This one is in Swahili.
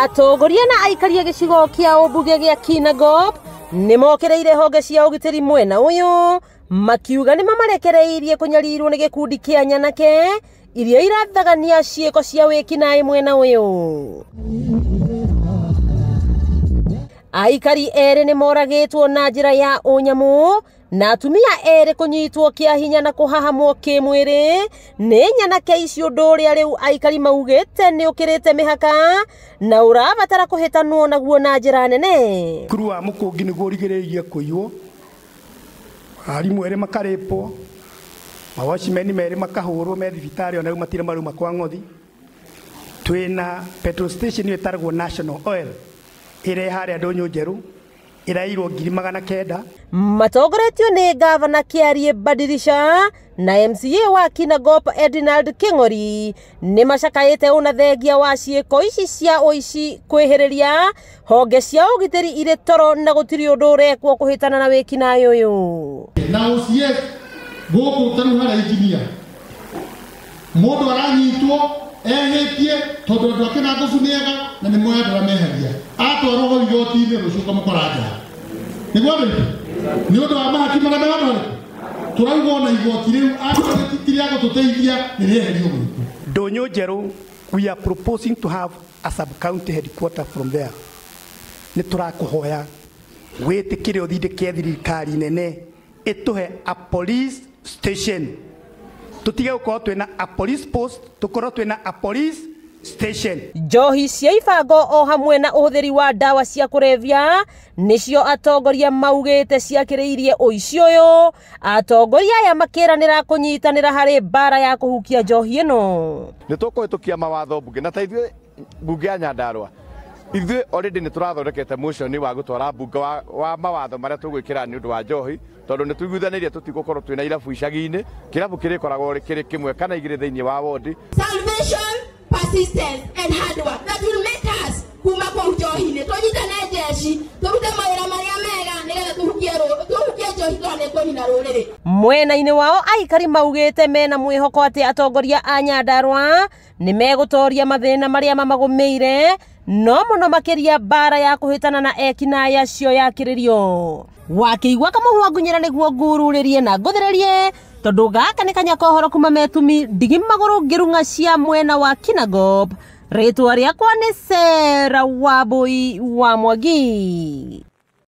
Atongoria na aikaria gicigo kia umbunge gia Kinangop nimokereire honge cia ugitiri mwena uyu makiuga ni mamarekereirie kunyarirwo ni gikundi kia nyanake iria irathagania ciiko cia wikinaĩ mwena uyu. Aikari eri ni moragitwo na njira ya unyamu na atumia eri kunyitwo kia hinya na kuhahamwo kimwiri ni nyanake icio nduria riu aikari maugite ni ukirite mihaka na urabatara kuhitanwo naguo na njira nene. Kuru wa mukungi niguo rigiriirie kuiywo, arimu eri makaripo, mawashimeni meri makahurwo me thibitari ona matire maruma kwa ngothi. Twina petrol station yetaragwo National Oil ire haria Ndonyo Njeru irairwo 900,000. Matongoretio ni gavana Kiarie Badirisha na MCA wa Kinangop Edinald King'ori ni macakaite una thengia wa ciiko ici cia uici kwihiriria honge cia ugitiri ire toro na gutiri undu urekwo kuhitana na wikinaĩ uyu. Na OCS guku taru hara injinia mundu aranyitwo ehetie tondu andu ake na ngobu niega na ni moya ndarameheria atwarwo igoti-ini rucuka mukoraja niguo ni undu wa mahaki marĩa marĩ turauga na igoti riu atitire agututeithia ni rieherio gwiku. Ndonyo Njeru, we are proposing to have a sub-county headquarter from there. Ni turakuhoya witikire uthindike thirikari nene ituhe a police station. Tutige gukorwo twina a police post, tukorwo twina a police station. Njohi cia ibango o hamwe na uhuthiri wa dawa cia kurevya nicio atongoria maugite ciakiriirie uici uyu. Atongoria aya makiranira kunyitanira hari bara ya kuhukia njohi ino. Ni tukuhitukia mawatho bunge na ta ithuĩ bunge ya Nyandarua ithuĩ already ni turathondekete motion wa gutwara bunge wa mawatho maria tugwikira ni undu wa njohi tondu ni tuiguithanirie tutigukorwo twina irabu icagi-ini kirabu kirikoragwo kiri kimwe kana igiri thiini wa wodi. Salvation, persistence and hard work that will make us kuma kwa njohi-ini tunyitane jeshi turute mawira maria mega nigetha tuhukie njohi twone kunina ruriri. Mwena-ini wao aikari maugite mena mwihoko ati atongoria a Nyandarua ni megutoria mathina maria mamagumeire no muno makiria bara ya kuhitana na ekinaĩ acio yakiririo. Wakiigua kamuhwa ngunyira niguo ngururirie na nguthiririe tondu gaka ni kanya kohoro kuma metumi ndigi maguru ngirunga cia mwena wa Kinangop. Ritwa riakwa ni Sarah Wambui wa Mwangi.